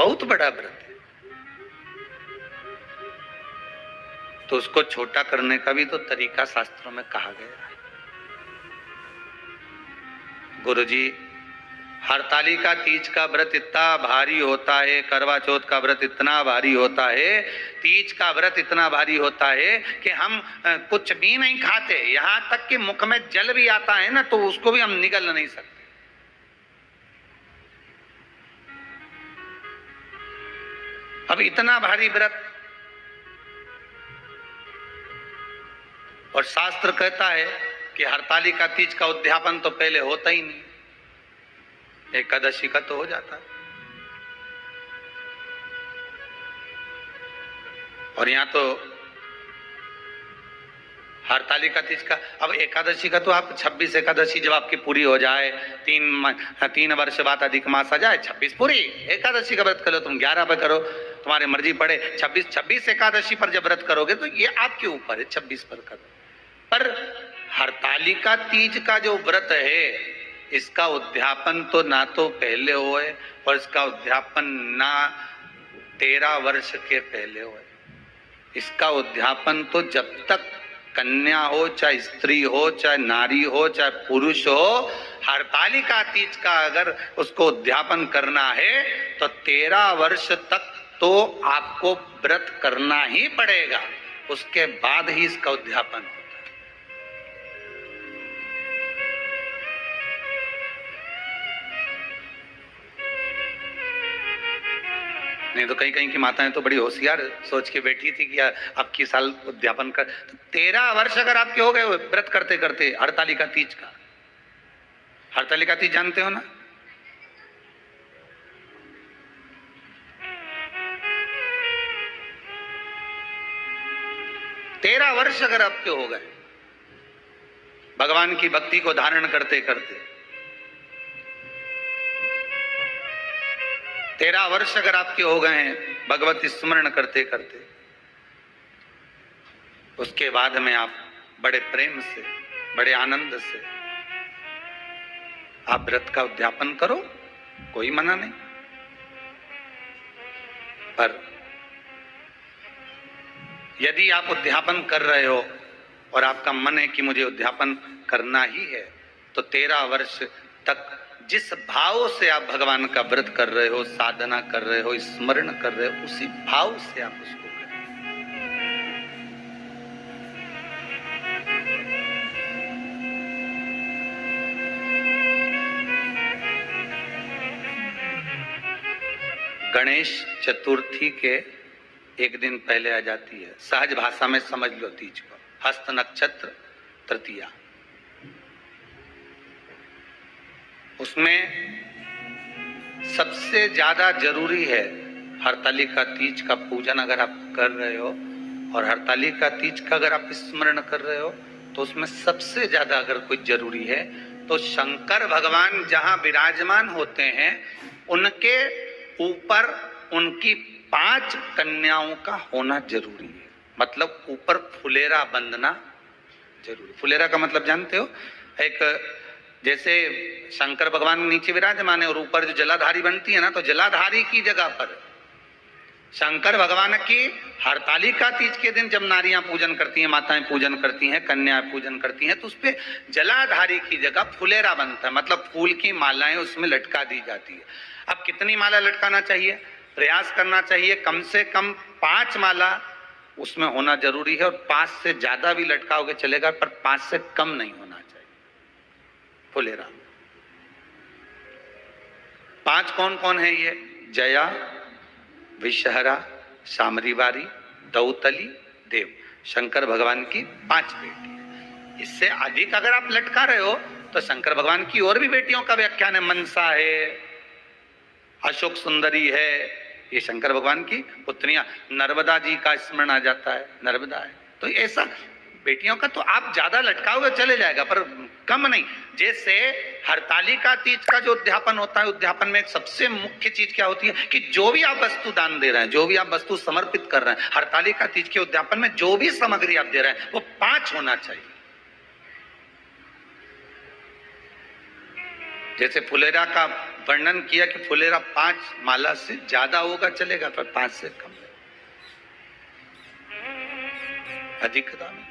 बहुत बड़ा व्रत है, तो उसको छोटा करने का भी तो तरीका शास्त्रों में कहा गया है। गुरुजी, हरतालिका तीज का व्रत इतना भारी होता है, करवा चौथ का व्रत इतना भारी होता है, तीज का व्रत इतना भारी होता है कि हम कुछ भी नहीं खाते, यहां तक कि मुख में जल भी आता है ना तो उसको भी हम निगल नहीं सकते। अब इतना भारी व्रत, और शास्त्र कहता है कि हरतालिका तीज का उद्यापन तो पहले होता ही नहीं, एकादशी का तो हो जाता है। और यहां तो हरतालिका तीज का, अब एकादशी का तो आप 26 एकादशी जब आपकी पूरी हो जाए, 3 वर्ष बाद अधिक मास आ जाए, 26 पूरी एकादशी का व्रत करो, तुम 11 पर करो, तुम्हारी मर्जी पड़े। 26 एकादशी पर जब व्रत करोगे तो ये आपके ऊपर है, 26 पर करो। पर हरतालिका तीज का जो व्रत है, इसका उद्यापन तो ना तो पहले होए और इसका उद्यापन ना 13 वर्ष के पहले होए। इसका उद्यापन तो जब तक कन्या हो, चाहे स्त्री हो, चाहे नारी हो, चाहे पुरुष हो, हरतालिका तीज का अगर उसको उद्यापन करना है तो 13 वर्ष तक तो आपको व्रत करना ही पड़ेगा, उसके बाद ही इसका उद्यापन होता है। नहीं तो कहीं की माताएं तो बड़ी होशियार सोच के बैठी थी कि अब की साल उद्यापन कर, तो 13 वर्ष अगर आपके हो गए व्रत करते करते हरतालिका तीज का। हरतालिका तीज जानते हो ना? तेरह वर्ष अगर आपके हो गए भगवान की भक्ति को धारण करते करते, 13 वर्ष अगर आपके हो गए हैं भगवत स्मरण करते करते, उसके बाद में आप बड़े प्रेम से, बड़े आनंद से आप व्रत का उद्यापन करो, कोई मना नहीं। पर यदि आप उद्यापन कर रहे हो और आपका मन है कि मुझे उद्यापन करना ही है, तो 13 वर्ष तक जिस भाव से आप भगवान का व्रत कर रहे हो, साधना कर रहे हो, स्मरण कर रहे हो, उसी भाव से आप उसको करें। गणेश चतुर्थी के एक दिन पहले आ जाती है, सहज भाषा में समझ लो तीज को, हस्त नक्षत्र तृतीया। उसमें सबसे ज्यादा जरूरी है हरतालिका तीज का पूजन अगर आप कर रहे हो, और हरतालिका तीज का अगर आप स्मरण कर रहे हो, तो उसमें सबसे ज्यादा अगर कोई जरूरी है तो शंकर भगवान जहां विराजमान होते हैं उनके ऊपर उनकी 5 कन्याओं का होना जरूरी है। मतलब ऊपर फुलेरा बंधना जरूरी। फुलेरा का मतलब जानते हो? एक जैसे शंकर भगवान नीचे विराजमान है और ऊपर जो जलाधारी बनती है ना, तो जलाधारी की जगह पर शंकर भगवान की हरतालिका तीज के दिन जब नारियां पूजन करती हैं, माताएं पूजन करती हैं, कन्याएं पूजन करती हैं, तो उस पे जलाधारी की जगह फुलेरा बनता है, मतलब फूल की मालाएं उसमें लटका दी जाती है। अब कितनी माला लटकाना चाहिए? प्रयास करना चाहिए कम से कम 5 माला उसमें होना जरूरी है, और 5 से ज्यादा भी लटकाओगे चलेगा, पर 5 से कम नहीं होना चाहिए फुलेरा। 5 कौन कौन है ये? जया, विषहरा, सामरीवारी, दौतली, देव। शंकर भगवान की 5 बेटी। इससे अधिक अगर आप लटका रहे हो तो शंकर भगवान की और भी बेटियों का व्याख्यान है। मनसा है, अशोक सुंदरी है, ये शंकर भगवान की पुत्रियां। नर्मदा जी का स्मरण आ जाता है, नर्मदा है। तो ऐसा बेटियों का तो आप ज्यादा लटकाओगे चले जाएगा, पर कम नहीं। जैसे हरतालिका तीज का जो उद्यापन होता है, उद्यापन में एक सबसे मुख्य चीज क्या होती है कि जो भी आप वस्तु दान दे रहे हैं, जो भी आप वस्तु समर्पित कर रहे हैं, हरतालिका तीज के उद्यापन में जो भी सामग्री आप दे रहे हैं वो 5 होना चाहिए। जैसे फुलेरा का वर्णन किया कि फुलेरा 5 माला से ज्यादा होगा चलेगा, पर 5 से कम, अधिकता में